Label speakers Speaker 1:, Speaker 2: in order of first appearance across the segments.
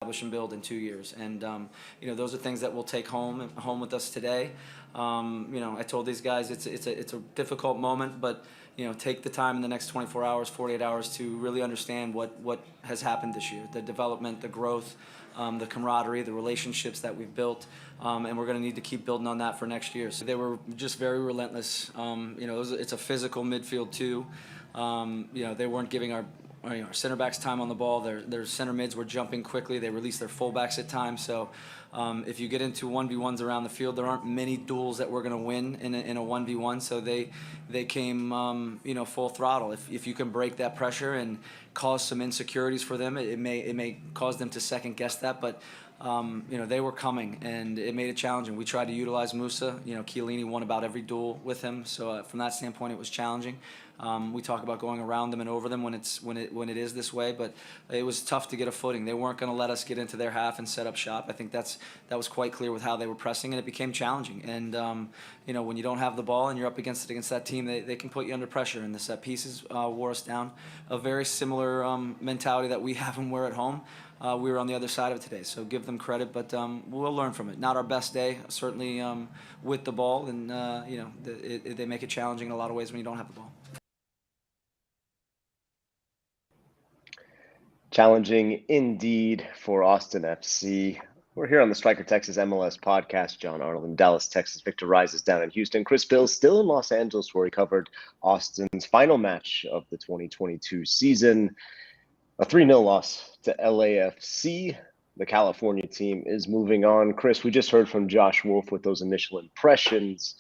Speaker 1: establish and build in 2 years. And those are things that we'll take home with us today. I told these guys it's a difficult moment, but take the time in the next 24 hours, 48 hours to really understand what has happened this year, the development, the growth, the camaraderie, the relationships that we've built, and we're going to need to keep building on that for next year. So they were just very relentless. It's a physical midfield too. They weren't giving our center backs time on the ball. Their center mids were jumping quickly. They released their fullbacks at times. So if you get into 1v1s around the field, there aren't many duels that we're going to win in a 1v1. So they came full throttle. If you can break that pressure and cause some insecurities for them, it may cause them to second guess that. But they were coming, and it made it challenging. We tried to utilize Musa. Chiellini won about every duel with him. So from that standpoint, it was challenging. We talk about going around them and over them when it is this way, but it was tough to get a footing. They weren't going to let us get into their half and set up shop. I think that was quite clear with how they were pressing, and it became challenging. And when you don't have the ball and you're up against that team, they can put you under pressure. And the set pieces wore us down. A very similar mentality that we have when we're at home. We were on the other side of it today, so give them credit, but we'll learn from it. Not our best day, certainly with the ball, and they make it challenging in a lot of ways when you don't have the ball.
Speaker 2: Challenging indeed for Austin FC. We're here on the Striker Texas MLS Podcast. John Arnold in Dallas, Texas. Victor Araiza is down in Houston. Chris Bils still in Los Angeles, where he covered Austin's final match of the 2022 season. A 3-0 loss to LAFC. The California team is moving on. Chris, we just heard from Josh Wolff with those initial impressions.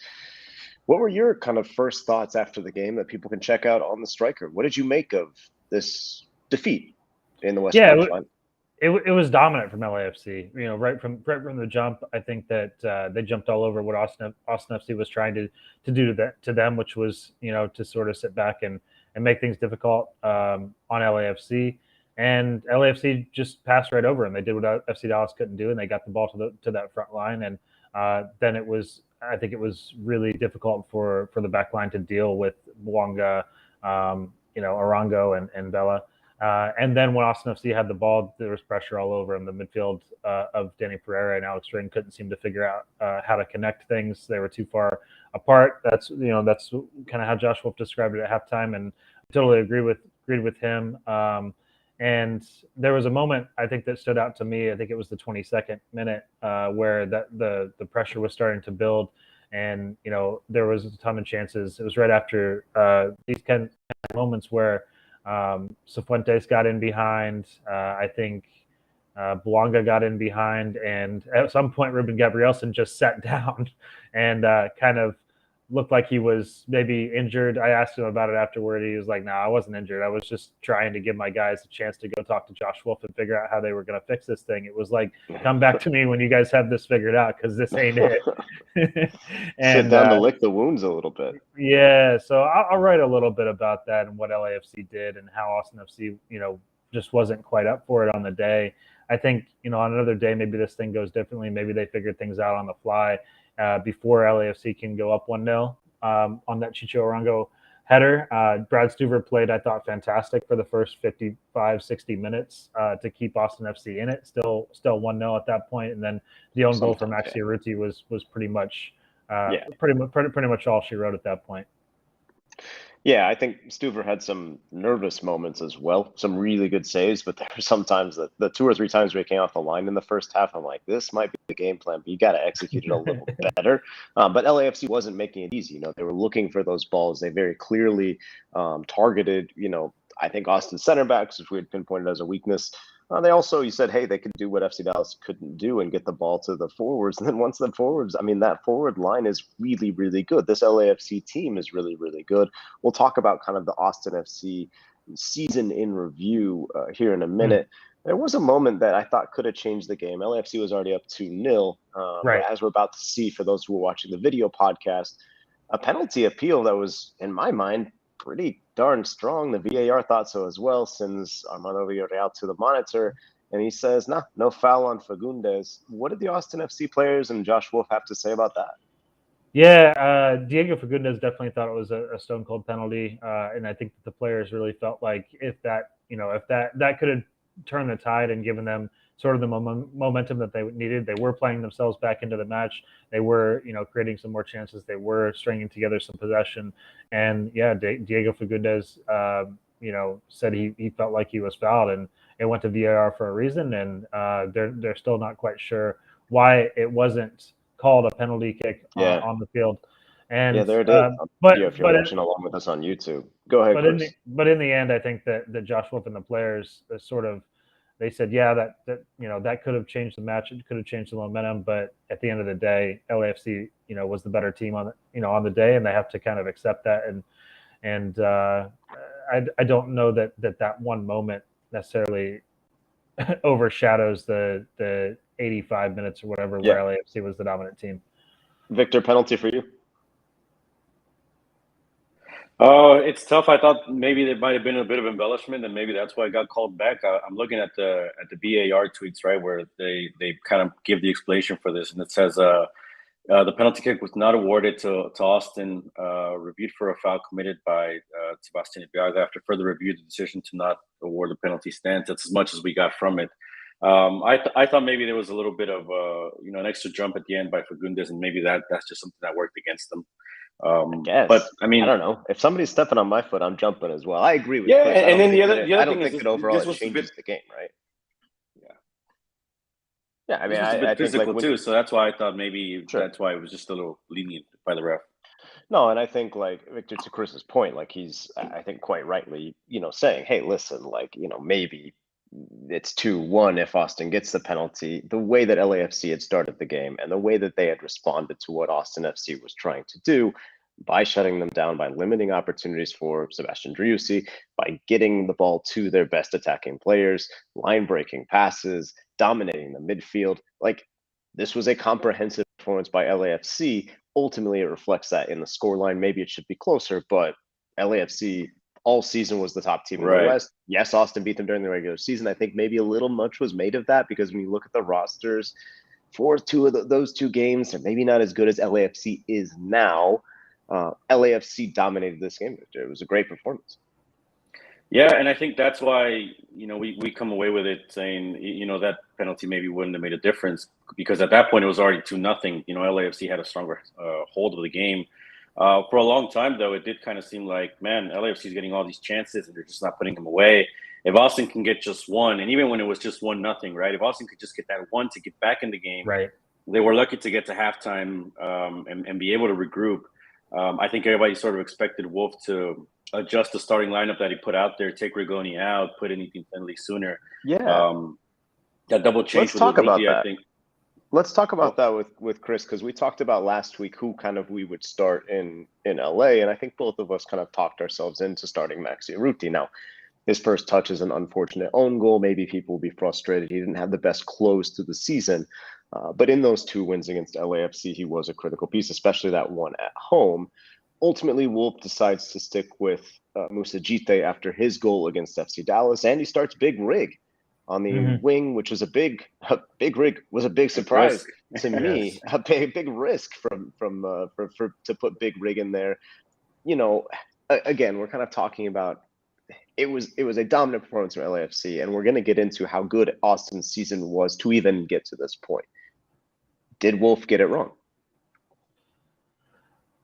Speaker 2: What were your kind of first thoughts after the game that people can check out on the Striker? What did you make of this defeat in the Western Conference?
Speaker 3: It was dominant from LAFC. Right from the jump, I think that they jumped all over what Austin FC was trying to do to them, which was to sort of sit back and make things difficult on LAFC. And LAFC just passed right over them. They did what FC Dallas couldn't do, and they got the ball to that front line. And then I think it was really difficult for the back line to deal with Bouanga, Arango and Vela. And then when Austin FC had the ball, there was pressure all over him. The midfield of Danny Pereira and Alex Ring couldn't seem to figure out how to connect things. They were too far apart. That's kind of how Josh Wolff described it at halftime, and I totally agreed with him. And there was a moment I think that stood out to me. I think it was the 22nd minute where the pressure was starting to build, and there was a ton of chances. It was right after these kind of moments where Cifuentes got in behind. I think Bouanga got in behind, and at some point Ruben Gabrielsen just sat down and kind of looked like he was maybe injured. I asked him about it afterward. He was like, "No, I wasn't injured. I was just trying to give my guys a chance to go talk to Josh Wolff and figure out how they were going to fix this thing." It was like, "Come back to me when you guys have this figured out, because this ain't it."
Speaker 2: And sit down to lick the wounds a little bit.
Speaker 3: Yeah, so I'll write a little bit about that and what LAFC did and how Austin FC, just wasn't quite up for it on the day. I think, on another day, maybe this thing goes differently. Maybe they figured things out on the fly before LAFC can go up 1-0 on that Chicho Arango header. Brad Stuver played, I thought, fantastic for the first 55, 60 minutes to keep Austin FC in it. Still 1-0 at that point, and then the own goal for Maxi Urruti was pretty much pretty much all she wrote at that point.
Speaker 2: Yeah, I think Stuver had some nervous moments as well, some really good saves, but there were some times that the 2 or 3 times where he came off the line in the first half, I'm like, this might be the game plan, but you got to execute it a little better. But LAFC wasn't making it easy. They were looking for those balls. They very clearly targeted, I think Austin's center backs, which we had pinpointed as a weakness. They also, you said, hey, they could do what FC Dallas couldn't do and get the ball to the forwards. And then once the forwards, that forward line is really, really good. This LAFC team is really, really good. We'll talk about kind of the Austin FC season in review here in a minute. There was a moment that I thought could have changed the game. LAFC was already up 2-0.
Speaker 3: Right.
Speaker 2: As we're about to see, for those who are watching the video podcast, a penalty appeal that was, in my mind, pretty darn strong. The VAR thought so as well, sends Armando Villarreal to the monitor, and he says, no foul on Fagundez. What did the Austin FC players and Josh Wolff have to say about that?
Speaker 3: Yeah, Diego Fagundez definitely thought it was a stone cold penalty, and I think that the players really felt like if that could have turned the tide and given them sort of the momentum that they needed. They were playing themselves back into the match. They were, creating some more chances. They were stringing together some possession. And yeah, Diego Fagundez, said he felt like he was fouled, and it went to VAR for a reason. And they're still not quite sure why it wasn't called a penalty kick on the field. And
Speaker 2: yeah, there it is. If you're watching along with us on YouTube, go ahead, Chris.
Speaker 3: But in the end, I think that Josh Wolff and the players they said, yeah, that could have changed the match. It could have changed the momentum. But at the end of the day, LAFC, was the better team on the day, and they have to kind of accept that. And I don't know that one moment necessarily overshadows the 85 minutes or whatever where LAFC was the dominant team.
Speaker 2: Victor, penalty for you?
Speaker 4: It's tough. I thought maybe there might have been a bit of embellishment, and maybe that's why it got called back. I'm looking at the VAR tweets, right, where they kind of give the explanation for this, and it says the penalty kick was not awarded to Austin, reviewed for a foul committed by Sebastian Driussi. After further review, the decision to not award the penalty stands. That's as much as we got from it. I thought maybe there was a little bit of an extra jump at the end by Fagundez, and maybe that's just something that worked against them.
Speaker 2: I guess. But I mean, I don't know. If somebody's stepping on my foot, I'm jumping as well. I agree with you.
Speaker 4: Yeah, and then the other
Speaker 2: I don't
Speaker 4: thing
Speaker 2: think
Speaker 4: is
Speaker 2: it overall changes the game, right? Yeah, I mean,
Speaker 4: I think physical
Speaker 2: like,
Speaker 4: too, so that's why I thought maybe that's why it was just a little lenient by the ref.
Speaker 2: No, and I think like Victor, to Chris's point, like he's, I think quite rightly, saying, hey, listen, like, maybe it's 2-1 if Austin gets the penalty. The way that LAFC had started the game and the way that they had responded to what Austin FC was trying to do by shutting them down, by limiting opportunities for Sebastian Driussi, by getting the ball to their best attacking players, line-breaking passes, dominating the midfield. Like, this was a comprehensive performance by LAFC. Ultimately, it reflects that in the scoreline. Maybe it should be closer, but LAFC all season was the top team in the West. Yes, Austin beat them during the regular season. I think maybe a little much was made of that because when you look at the rosters for those two games, they're maybe not as good as LAFC is now. LAFC dominated this game. It was a great performance.
Speaker 4: Yeah, and I think that's why, we come away with it saying, that penalty maybe wouldn't have made a difference because at that point it was already 2-0. LAFC had a stronger hold of the game. For a long time, though, it did kind of seem like, man, LAFC is getting all these chances and they're just not putting them away. If Austin can get just one, and even when it was just 1-0, right? If Austin could just get that one to get back in the game,
Speaker 3: right?
Speaker 4: They were lucky to get to halftime and be able to regroup. I think everybody sort of expected Wolff to adjust the starting lineup that he put out there, take Rigoni out, put in Ethan Finley sooner.
Speaker 2: Yeah.
Speaker 4: That double change.
Speaker 2: Let's talk about that. I think. Let's talk about that with Chris, because we talked about last week who kind of we would start in LA, and I think both of us kind of talked ourselves into starting Maxi Urruti. Now, his first touch is an unfortunate own goal. Maybe people will be frustrated. He didn't have the best close to the season. But in those two wins against LAFC, he was a critical piece, especially that one at home. Ultimately, Wolff decides to stick with Moussa Djitté after his goal against FC Dallas, and he starts Big Rig on the wing, which was a big rig, was a big surprise to me. A big risk to put Big Rig in there. Again, we're kind of talking about it was a dominant performance from LAFC, and we're going to get into how good Austin's season was to even get to this point. Did Wolff get it wrong?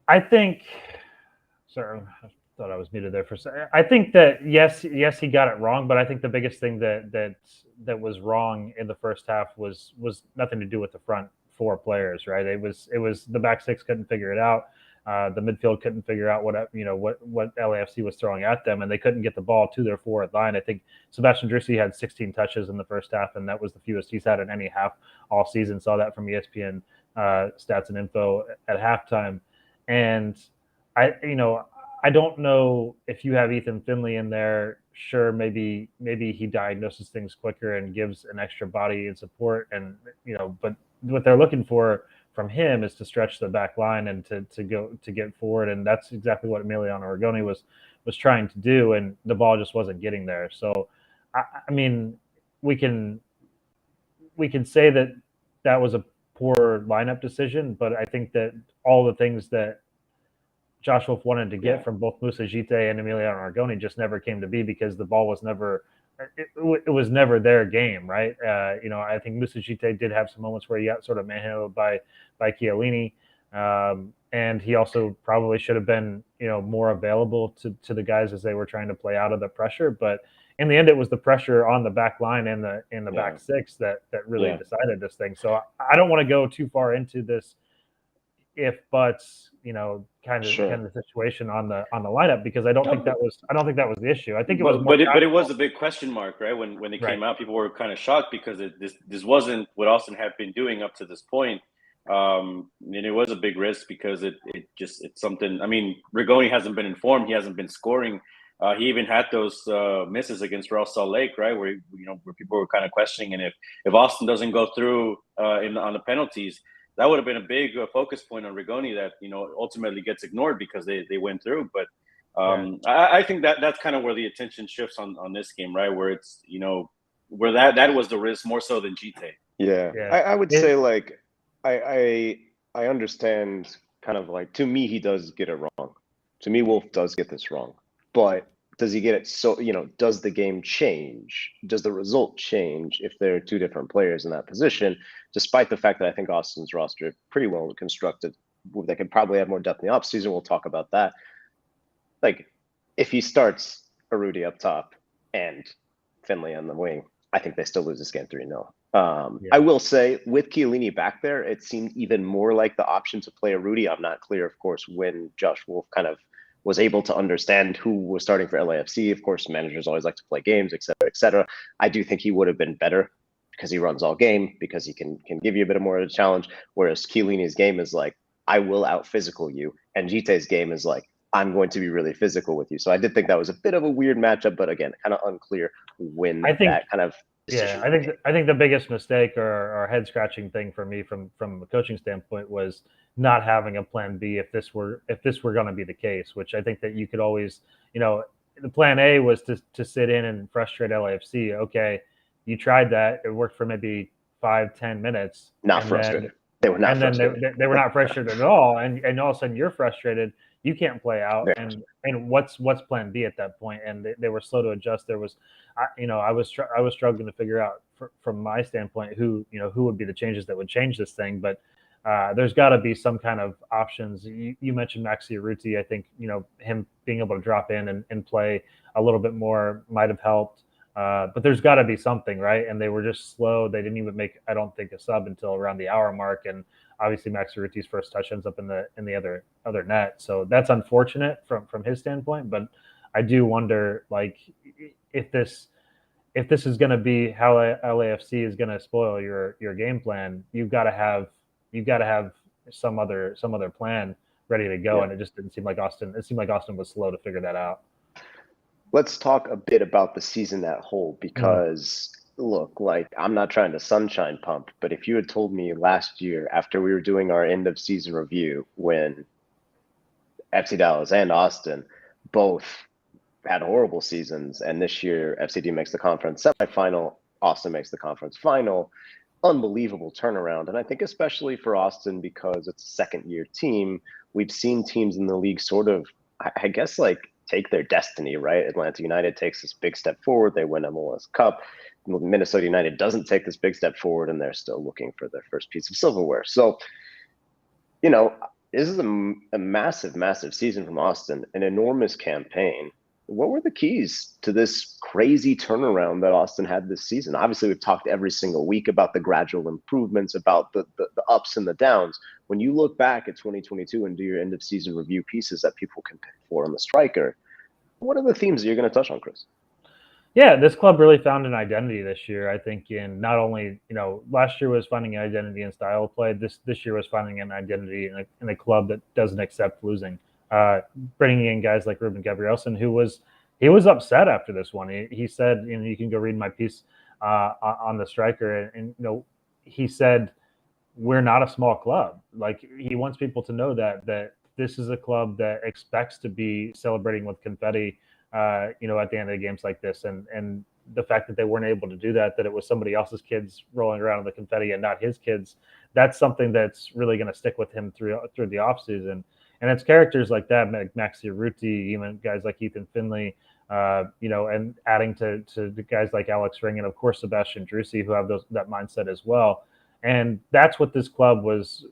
Speaker 3: I think. Sorry, I thought I was muted there for a second. I think that yes, he got it wrong, but I think the biggest thing that was wrong in the first half was nothing to do with the front four players, right? It was the back six couldn't figure it out. The midfield couldn't figure out what LAFC was throwing at them, and they couldn't get the ball to their forward line. I think Sebastian Driussi had 16 touches in the first half, and that was the fewest he's had in any half all season. Saw that from ESPN stats and info at halftime. And I don't know if you have Ethan Finley in there. Sure, maybe he diagnoses things quicker and gives an extra body and support, and but what they're looking for from him is to stretch the back line and to get forward, and that's exactly what Emiliano Rigoni was trying to do, and the ball just wasn't getting there. So, I mean, we can say that was a poor lineup decision, but I think that all the things that Josh Wolff wanted to get from both Moussa Djitté and Emiliano Rigoni just never came to be because the ball was never it was never their game, right? I think Musachite did have some moments where he got sort of manhandled by Chiellini, and he also probably should have been more available to the guys as they were trying to play out of the pressure. But in the end, it was the pressure on the back line and the back six that really decided this thing. So I don't want to go too far into this if buts kind of situation on the lineup, because I don't think that was the issue. I think it was
Speaker 4: but it was a big question mark, right? When it came out, people were kind of shocked because this wasn't what Austin had been doing up to this point. And it was a big risk because it's something. I mean, Rigoni hasn't been informed. He hasn't been scoring. He even had those misses against Real Salt Lake, right? Where people were kind of questioning, and if Austin doesn't go through on the penalties, that would have been a big focus point on Rigoni that ultimately gets ignored because they went through. But I think that's kind of where the attention shifts on this game, right? Where it's where that was the risk more so than Gite.
Speaker 2: Yeah. I would say like I understand kind of like, to me he does get it wrong. To me, Wolff does get this wrong. But does he get it? So, does the game change? Does the result change if there are two different players in that position? Despite the fact that I think Austin's roster is pretty well constructed, they could probably have more depth in the offseason. We'll talk about that. Like, if he starts Arudi up top and Finley on the wing, I think they still lose this game 3-0. I will say, with Chiellini back there, it seemed even more like the option to play Arudi. I'm not clear, of course, when Josh Wolff kind of was able to understand who was starting for LAFC. Of course, managers always like to play games, et cetera, et cetera. I do think he would have been better because he runs all game, because he can give you a bit more of a challenge. Whereas Chiellini's game is like, I will out physical you. And Gite's game is like, I'm going to be really physical with you. So I did think that was a bit of a weird matchup, but again, kind of unclear when that kind of decision.
Speaker 3: Yeah, I think the biggest mistake or head scratching thing for me from a coaching standpoint was not having a plan B if this were going to be the case, which I think that you could always, the plan A was to sit in and frustrate LAFC. Okay, you tried that. It worked for maybe 5-10 minutes.
Speaker 2: Not frustrated. They were not frustrated.
Speaker 3: Then they were not frustrated at all. And all of a sudden you're frustrated. You can't play out. And what's plan B at that point? And they were slow to adjust. There was, I was struggling to figure out from my standpoint who would be the changes that would change this thing. But there's got to be some kind of options. You mentioned Maxi Arruti. I think him being able to drop in and play a little bit more might have helped. But there's got to be something, right? And they were just slow. They didn't even make, I don't think, a sub until around the hour mark. And obviously, Maxi Arruti's first touch ends up in the other net. So that's unfortunate from his standpoint. But I do wonder, like, if this is going to be how LAFC is going to spoil your game plan, you've got to have some other plan ready to go. And it just didn't seem like Austin. It seemed like Austin was slow to figure that out.
Speaker 2: Let's talk a bit about the season at whole, because look, like, I'm not trying to sunshine pump, but if you had told me last year after we were doing our end of season review when FC Dallas and Austin both had horrible seasons, and this year FCD makes the conference semifinal, Austin makes the conference final, unbelievable turnaround. And I think especially for Austin, because it's a second-year team, we've seen teams in the league sort of, I guess, like, take their destiny, right? Atlanta United takes this big step forward. They win MLS Cup. Minnesota United doesn't take this big step forward, and they're still looking for their first piece of silverware. So, this is a massive, massive season from Austin, an enormous campaign. What were the keys to this crazy turnaround that Austin had this season? Obviously, we've talked every single week about the gradual improvements, about the ups and the downs. When you look back at 2022 and do your end of season review pieces that people can pick for on the striker, what are the themes that you're going to touch on, Chris?
Speaker 3: Yeah, this club really found an identity this year. I think in not only, last year was finding an identity in style of play. This year was finding an identity in a club that doesn't accept losing. Bringing in guys like Ruben Gabrielsen, he was upset after this one. He said, you can go read my piece on the striker, and he said, we're not a small club. Like, he wants people to know that this is a club that expects to be celebrating with confetti, at the end of games like this. And the fact that they weren't able to do that it was somebody else's kids rolling around in the confetti and not his kids, that's something that's really going to stick with him through the offseason. And it's characters like that, like Maxi Arruti, even guys like Ethan Finley, and adding to the guys like Alex Ring and of course Sebastian Driussi, who have that mindset as well. And that's what this club was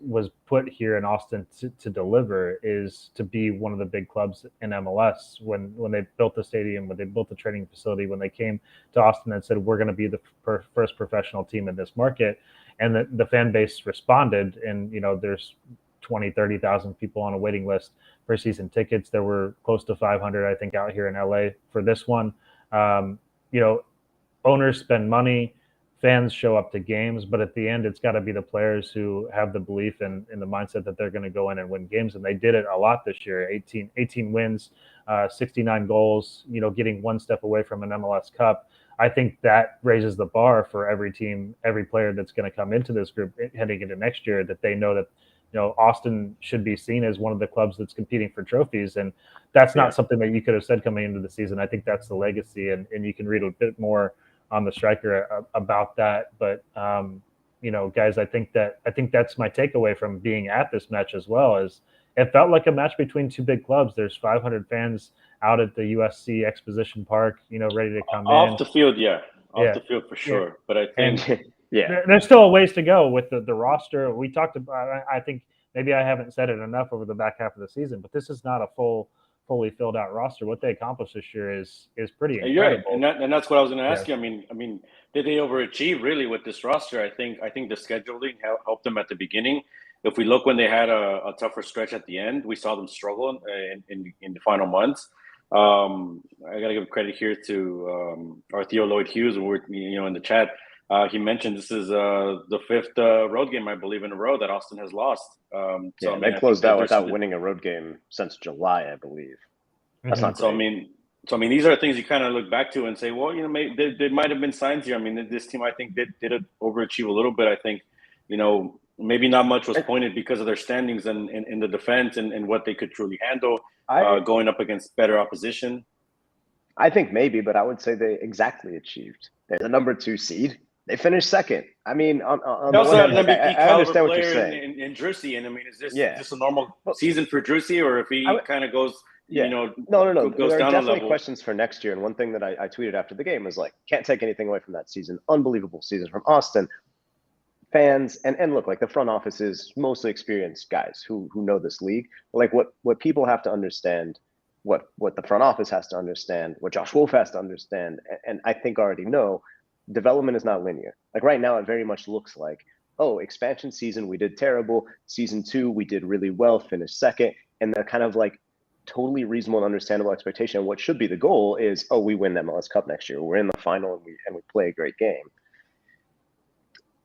Speaker 3: put here in Austin to deliver, is to be one of the big clubs in MLS. When they built the stadium, when they built the training facility, when they came to Austin and said, we're going to be the first professional team in this market, and the fan base responded. And there's 20,000-30,000 people on a waiting list for season tickets. There were close to 500, I think, out here in LA for this one. Owners spend money, fans show up to games, but at the end, it's got to be the players who have the belief and the mindset that they're going to go in and win games. And they did it a lot this year. 18 wins, 69 goals, getting one step away from an MLS Cup. I think that raises the bar for every team, every player that's going to come into this group heading into next year, that they know that Austin should be seen as one of the clubs that's competing for trophies. And that's not something that you could have said coming into the season. I think that's the legacy, and you can read a bit more on the striker about that. But guys, I think that's my takeaway from being at this match as well, is it felt like a match between two big clubs. There's 500 fans out at the USC Exposition Park, ready to come
Speaker 4: off the field, the field for sure.
Speaker 3: Yeah.
Speaker 4: But I think
Speaker 3: there's still a ways to go with the roster. We talked about, I think maybe I haven't said it enough over the back half of the season, but this is not a fully filled out roster. What they accomplished this year is pretty incredible.
Speaker 4: Right. And that's what I was going to ask you. I mean, did they overachieve really with this roster? I think the scheduling helped them at the beginning. If we look when they had a tougher stretch at the end, we saw them struggle in the final months. I got to give credit here to our Theo Lloyd Hughes, and we're in the chat. He mentioned this is the fifth road game, I believe, in a row that Austin has lost.
Speaker 2: They closed out without winning a road game since July, I believe. That's not great.
Speaker 4: So I mean, these are things you kind of look back to and say, well, maybe there might have been signs here. I mean, this team, I think, did overachieve a little bit. I think, maybe not much was pointed because of their standings and in the defense and what they could truly handle going up against better opposition.
Speaker 2: I think maybe, but I would say they exactly achieved. They're the number 2 seed. They finished second. I mean, on the one hand, I understand what you're saying.
Speaker 4: In Driussi, and I mean, is this just a normal season for Driussi, or if he kind of goes,
Speaker 2: no.
Speaker 4: Goes
Speaker 2: there are
Speaker 4: down
Speaker 2: definitely questions for next year. And one thing that I tweeted after the game was like, can't take anything away from that season. Unbelievable season from Austin. Fans and look, like the front office is mostly experienced guys who know this league. Like what people have to understand, what the front office has to understand, what Josh Wolff has to understand, and I think already know, development is not linear. Like right now, it very much looks like, expansion season, we did terrible. Season 2, we did really well, finished second. And the kind of like totally reasonable and understandable expectation, what should be the goal is, we win the MLS Cup next year. We're in the final and we play a great game.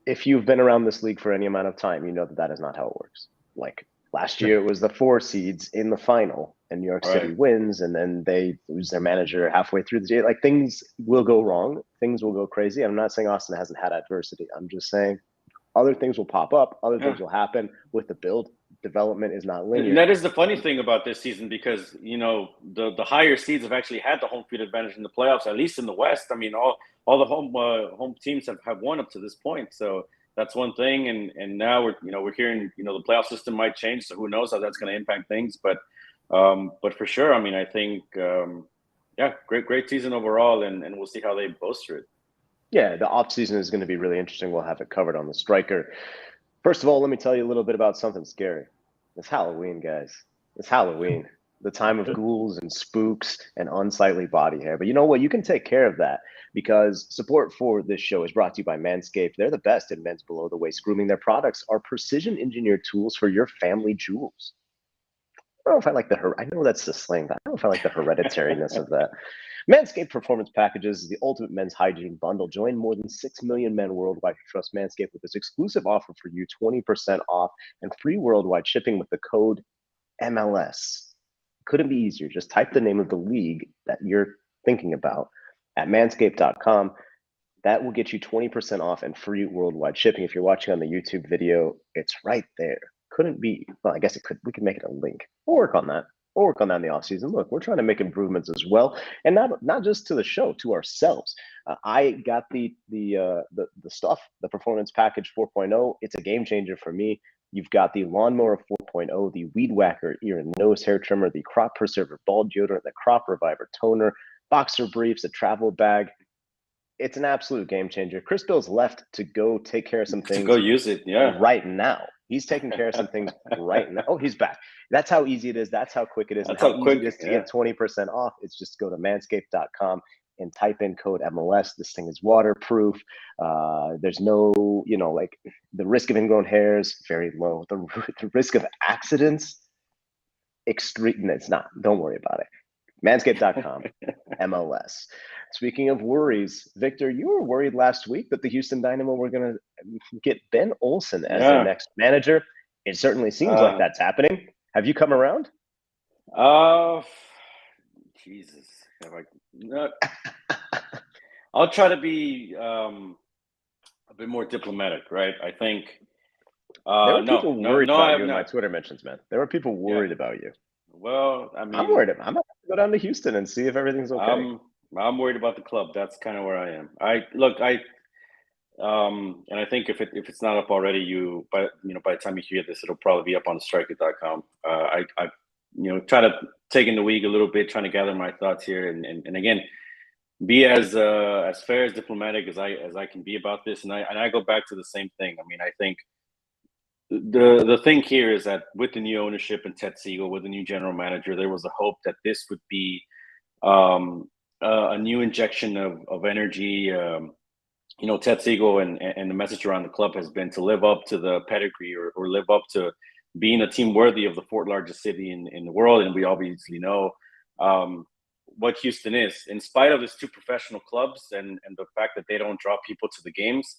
Speaker 2: If you've been around this league for any amount of time, you know that is not how it works. Like last year, it was the 4 seeds in the final, and New York City wins, and then they lose their manager halfway through the day. Like things will go wrong, things will go crazy. I'm not saying Austin hasn't had adversity. I'm just saying other things will pop up, other things will happen with the build. Development is not linear.
Speaker 4: And that is the funny thing about this season, because the higher seeds have actually had the home field advantage in the playoffs, at least in the West. I mean, all the home teams have won up to this point. So that's one thing. And now we're hearing the playoff system might change. So who knows how that's going to impact things. But for sure, I mean, I think great season overall, and we'll see how they bolster it.
Speaker 2: Yeah, the off season is going to be really interesting. We'll have it covered on the striker. First of all, let me tell you a little bit about something scary. It's Halloween, guys. It's Halloween, the time of ghouls and spooks and unsightly body hair. But you know what? You can take care of that, because support for this show is brought to you by Manscaped. They're the best in men's below-the-waist grooming. Their products are precision-engineered tools for your family jewels. I don't know if I like I know that's the slang, but I don't know if I like the hereditariness of that. Manscaped Performance Packages is the ultimate men's hygiene bundle. Join more than 6 million men worldwide who trust Manscaped with this exclusive offer for you, 20% off and free worldwide shipping with the code MLS. Couldn't be easier. Just type the name of the league that you're thinking about at manscaped.com. That will get you 20% off and free worldwide shipping. If you're watching on the YouTube video, it's right there. Couldn't be, well, I guess it could. We could make it a link. We'll work on that. We'll work on that in the offseason. Look, we're trying to make improvements as well, and not just to the show, to ourselves. I got the stuff, the Performance Package 4.0. It's a game changer for me. You've got the Lawnmower 4.0, the Weed Whacker ear and nose hair trimmer, the Crop Preserver ball deodorant, the Crop Reviver toner, boxer briefs, a travel bag. It's an absolute game changer. Chris Bils left to go take care of some things.
Speaker 4: To go use it, yeah.
Speaker 2: Right now. He's taking care of some things right now. Oh, he's back. That's how easy it is. That's how quick it is.
Speaker 4: That's
Speaker 2: and
Speaker 4: how quick
Speaker 2: easy it is to get 20% off. It's just go to manscaped.com and type in code MLS. This thing is waterproof. There's no, like the risk of ingrown hairs, very low. The risk of accidents, extreme. It's not. Don't worry about it. Manscaped.com, MLS. Speaking of worries, Victor, you were worried last week that the Houston Dynamo were going to get Ben Olsen as their next manager. It certainly seems like that's happening. Have you come around?
Speaker 4: Jesus. I'll try to be a bit more diplomatic, right? I think
Speaker 2: there were people worried about you in my Twitter mentions, man. There were people worried about you.
Speaker 4: Well, I mean,
Speaker 2: I'm worried. I'm going to go down to Houston and see if everything's okay.
Speaker 4: I'm worried about the club. That's kind of where I am. And I think if it's not up already, by the time you hear this, it'll probably be up on striker.com. I try to take in the week a little bit, trying to gather my thoughts here, and again, be as fair, as diplomatic as I can be about this. And I go back to the same thing. I mean, I think the thing here is that with the new ownership and Ted Siegel, with the new general manager, there was a hope that this would be a new injection of energy. Ted Siegel and the message around the club has been to live up to the pedigree or live up to being a team worthy of the fourth largest city in the world. And we obviously know what Houston is. In spite of its two professional clubs and the fact that they don't draw people to the games,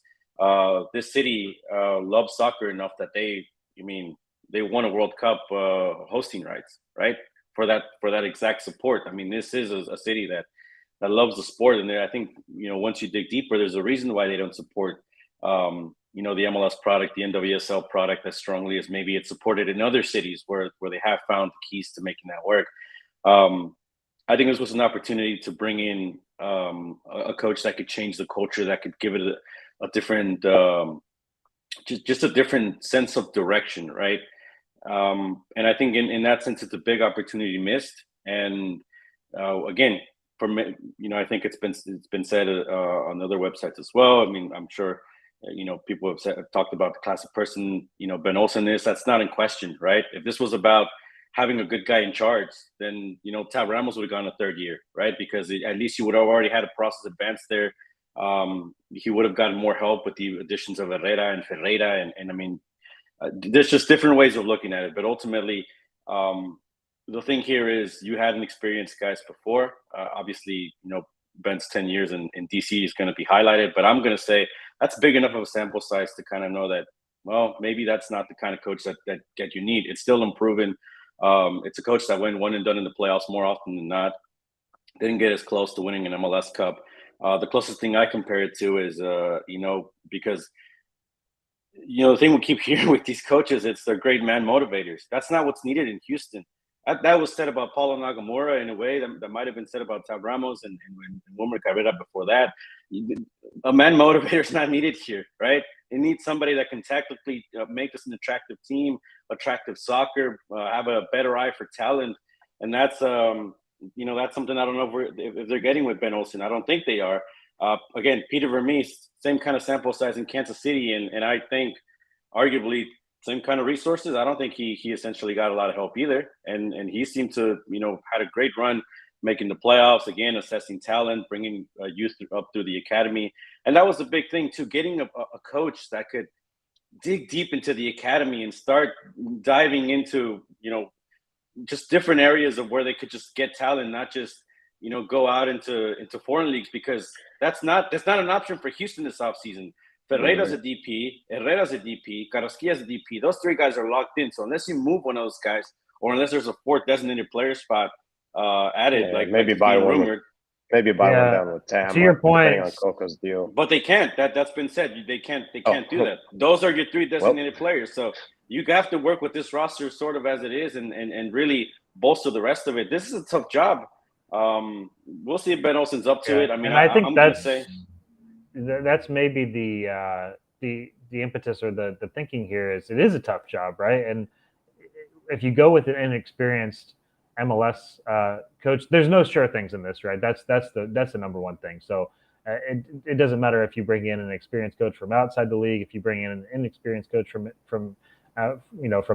Speaker 4: this city loves soccer enough that they won a World Cup hosting rights, right? For that exact support. I mean, this is a city that loves the sport, and I think once you dig deeper, there's a reason why they don't support the MLS product, the NWSL product as strongly as maybe it's supported in other cities where they have found the keys to making that work. I think this was an opportunity to bring in a coach that could change the culture, that could give it a different, just a different sense of direction, right? And I think in that sense, it's a big opportunity missed. And again, I think it's been said on other websites as well. I mean, I'm sure people have talked about the class of person Ben Olsen is. That's not in question, right? If this was about having a good guy in charge, then Tab Ramos would have gone a third year, right? Because at least he would have already had a process advanced there. He would have gotten more help with the additions of Herrera and Ferreira, and I mean, there's just different ways of looking at it. But ultimately, the thing here is you had an experienced guys before. Obviously, Ben's 10 years in DC is going to be highlighted, but I'm going to say that's big enough of a sample size to kind of know that, well, maybe that's not the kind of coach that you need. It's still improving. It's a coach that went one and done in the playoffs more often than not. Didn't get as close to winning an MLS Cup. The closest thing I compare it to is, because the thing we keep hearing with these coaches, it's they're great man motivators. That's not what's needed in Houston. That was said about Paulo Nagamura in a way that might have been said about Tab Ramos and Wilmer Carrera before that. A man motivator is not needed here, right? It needs somebody that can tactically make this an attractive team, attractive soccer, have a better eye for talent. And that's, that's something I don't know if they're getting with Ben Olsen. I don't think they are. Again, Peter Vermees, same kind of sample size in Kansas City. And I think arguably same kind of resources. I don't think he essentially got a lot of help either. And he seemed to, had a great run making the playoffs, again, assessing talent, bringing youth up through the academy. And that was a big thing too, getting a coach that could dig deep into the academy and start diving into, just different areas of where they could just get talent, not just, go out into foreign leagues, because that's not an option for Houston this offseason. Ferreira's a DP, Herrera's a DP, Carrasquilla's a DP. Those three guys are locked in. So unless you move one of those guys, or unless there's a fourth designated player spot added,
Speaker 2: maybe buy one down with Tam.
Speaker 3: To your point,
Speaker 2: depending on Coco's deal.
Speaker 4: But they can't. That's been said. They can't do that. Those are your three designated players. So you have to work with this roster sort of as it is, and really bolster the rest of it. This is a tough job. We'll see if Ben Olsen's up to it. I mean,
Speaker 3: I think that's maybe the impetus or the thinking here is it is a tough job, right? And if you go with an inexperienced MLS coach. There's no sure things in this, right? That's the number one thing. So it doesn't matter if you bring in an experienced coach from outside the league, if you bring in an inexperienced coach from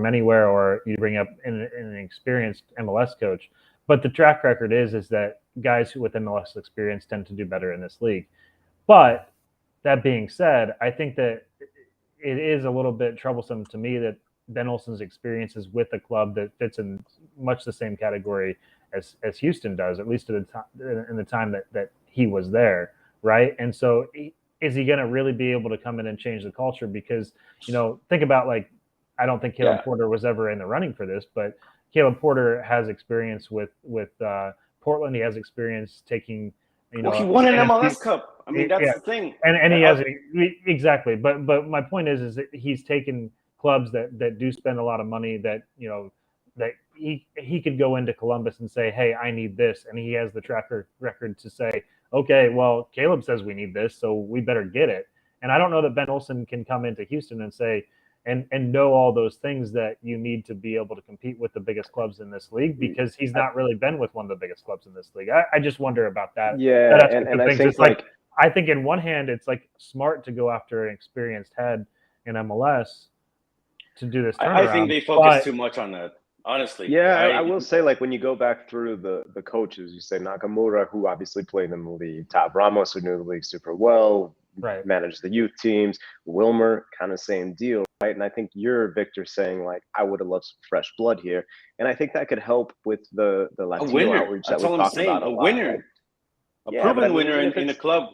Speaker 3: anywhere, or you bring up an experienced MLS coach. But the track record is that guys with MLS experience tend to do better in this league. But that being said, I think that it is a little bit troublesome to me that Ben Olsen's experience is with a club that fits in much the same category as Houston does, at least in the time that he was there, right? And so is he going to really be able to come in and change the culture? Because, think about, like, I don't think Caleb Porter was ever in the running for this, but Caleb Porter has experience with Portland. He has experience taking,
Speaker 4: he won an MLS Cup. I mean, that's the thing.
Speaker 3: And he has exactly. But my point is that he's taken clubs that do spend a lot of money, that that he could go into Columbus and say, hey, I need this, and he has the track record to say, okay, well, Caleb says we need this, so we better get it. And I don't know that Ben Olsen can come into Houston and say and know all those things that you need to be able to compete with the biggest clubs in this league, because he's not really been with one of the biggest clubs in this league. I just wonder about that.
Speaker 2: Yeah, and I think
Speaker 3: I think in one hand it's like smart to go after an experienced head in MLS to do this turnaround.
Speaker 4: I think they focus too much on that, honestly.
Speaker 2: Yeah, I will say, like, when you go back through the coaches, you say Nakamura, who obviously played in the league, Tab Ramos, who knew the league super well,
Speaker 3: right,
Speaker 2: managed the youth teams, Wilmer, kind of same deal, right? And I think you're, Victor, saying, like, I would have loved some fresh blood here. And I think that could help with the Latino outreach that we're talking about.
Speaker 4: A winner. A proven winner in a club.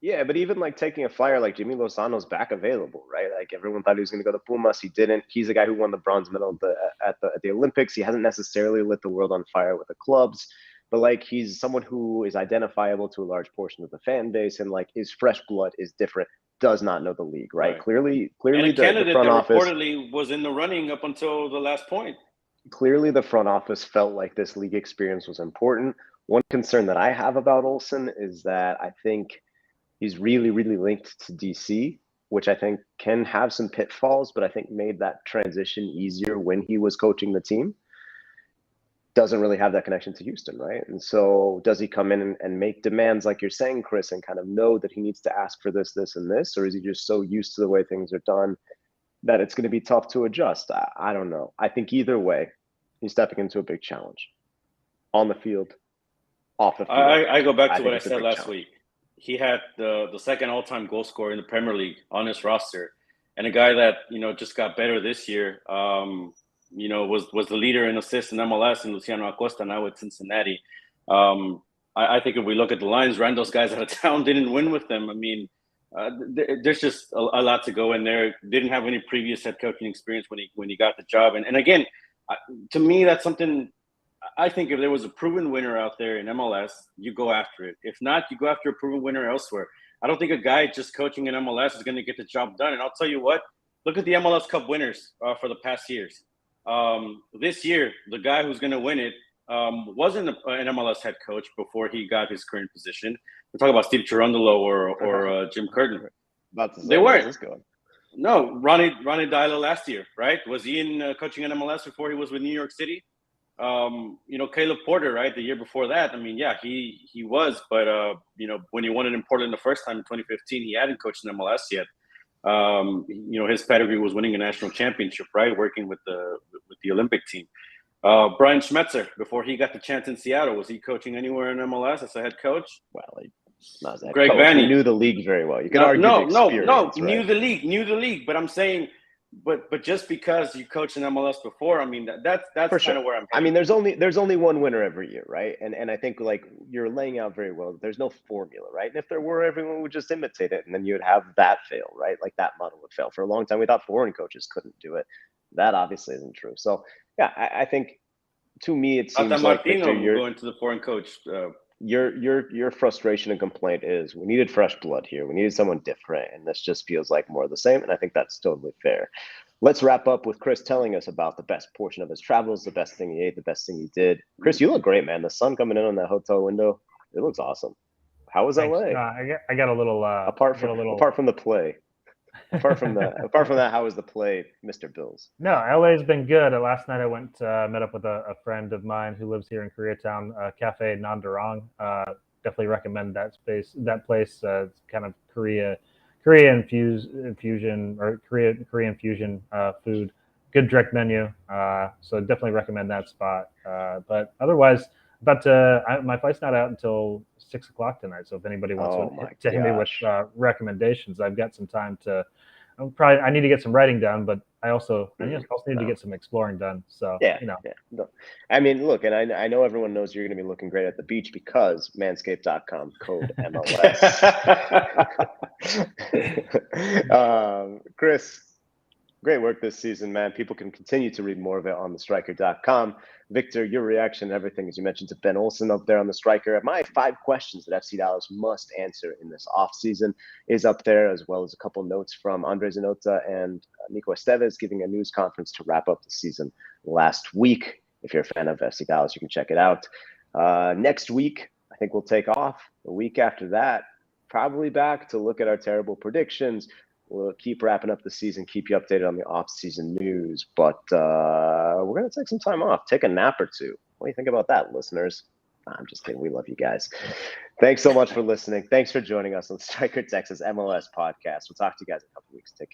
Speaker 2: Yeah, but even like taking a flyer like Jimmy Lozano's back available, right? Like, everyone thought he was going to go to Pumas. He didn't. He's a guy who won the bronze medal at the Olympics. He hasn't necessarily lit the world on fire with the clubs, but like, he's someone who is identifiable to a large portion of the fan base, and like, his fresh blood is different. Does not know the league, right? Clearly,
Speaker 4: and
Speaker 2: the front office
Speaker 4: reportedly was in the running up until the last point.
Speaker 2: Clearly, the front office felt like this league experience was important. One concern that I have about Olsen is that I think he's really, really linked to DC, which I think can have some pitfalls, but I think made that transition easier when he was coaching the team. Doesn't really have that connection to Houston, right? And so does he come in and make demands like you're saying, Chris, and kind of know that he needs to ask for this, this, and this? Or is he just so used to the way things are done that it's going to be tough to adjust? I don't know. I think either way, he's stepping into a big challenge. On the field, off the field.
Speaker 4: I go back to what I said last week. He had the second all-time goal scorer in the Premier League on his roster, and a guy that just got better this year. Was the leader in assists in MLS, and Luciano Acosta now with Cincinnati. I think if we look at the lines, ran those guys out of town, didn't win with them. I mean, there's just a lot to go in there. Didn't have any previous head coaching experience when he got the job, and again, to me, that's something. I think if there was a proven winner out there in MLS, you go after it. If not, you go after a proven winner elsewhere. I don't think a guy just coaching in MLS is going to get the job done. And I'll tell you what, look at the MLS Cup winners for the past years. This year, the guy who's going to win it wasn't an MLS head coach before he got his current position. We're talking about Steve Cherundolo or Jim Curtin. They weren't. No, Ronnie Dyla last year, right? Was he in coaching in MLS before he was with New York City? Caleb Porter, right? The year before that, I mean, yeah, he was, but when he won it in Portland the first time in 2015, he hadn't coached in MLS yet. His pedigree was winning a national championship, right? Working with the Olympic team. Brian Schmetzer, before he got the chance in Seattle, was he coaching anywhere in MLS as a head coach?
Speaker 2: Well, not as a head
Speaker 4: Greg
Speaker 2: coach.
Speaker 4: Vanny.
Speaker 2: He knew the league very well. You can argue the experience, right?
Speaker 4: Knew the league, but I'm saying. But just because you coached in MLS before, I mean that's kind of where I'm heading.
Speaker 2: I mean, there's only one winner every year, right? And I think, like, you're laying out very well. There's no formula, right? And if there were, everyone would just imitate it, and then you'd have that fail, right? Like, that model would fail. For a long time, we thought foreign coaches couldn't do it. That obviously isn't true. So yeah, I think, to me, it seems like, Victor,
Speaker 4: you're going to the foreign coach.
Speaker 2: Your frustration and complaint is, we needed fresh blood here. We needed someone different, and this just feels like more of the same. And I think that's totally fair. Let's wrap up with Chris telling us about the best portion of his travels, the best thing he ate, the best thing he did. Chris, you look great, man. The sun coming in on that hotel window, it looks awesome. How was LA?
Speaker 3: I got a little
Speaker 2: apart from the play. Apart from that, how was the play, Mr. Bils?
Speaker 3: No, LA's been good. Last night I went met up with a friend of mine who lives here in Koreatown, Cafe Nandarong. Definitely recommend that place. It's kind of Korean fusion food. Good direct menu. So definitely recommend that spot. But otherwise, my flight's not out until 6 o'clock tonight. So if anybody wants to hit me with recommendations, I've got some time to. I need to get some writing done, but I also need to get some exploring done. So
Speaker 2: No. I mean, look, and I know everyone knows you're going to be looking great at the beach because Manscaped.com code MLS. Chris, great work this season, man. People can continue to read more of it on thestriker.com. Victor, your reaction and everything, as you mentioned, to Ben Olsen up there on the Striker. My 5 questions that FC Dallas must answer in this offseason is up there, as well as a couple notes from Andre Zanota and Nico Estevez giving a news conference to wrap up the season last week. If you're a fan of FC Dallas, you can check it out. Next week, I think we'll take off. The week after that, probably back to look at our terrible predictions. We'll keep wrapping up the season, keep you updated on the off-season news, but we're going to take some time off, take a nap or two. What do you think about that, listeners? I'm just kidding. We love you guys. Thanks so much for listening. Thanks for joining us on Striker Texas MLS Podcast. We'll talk to you guys in a couple weeks. Take care.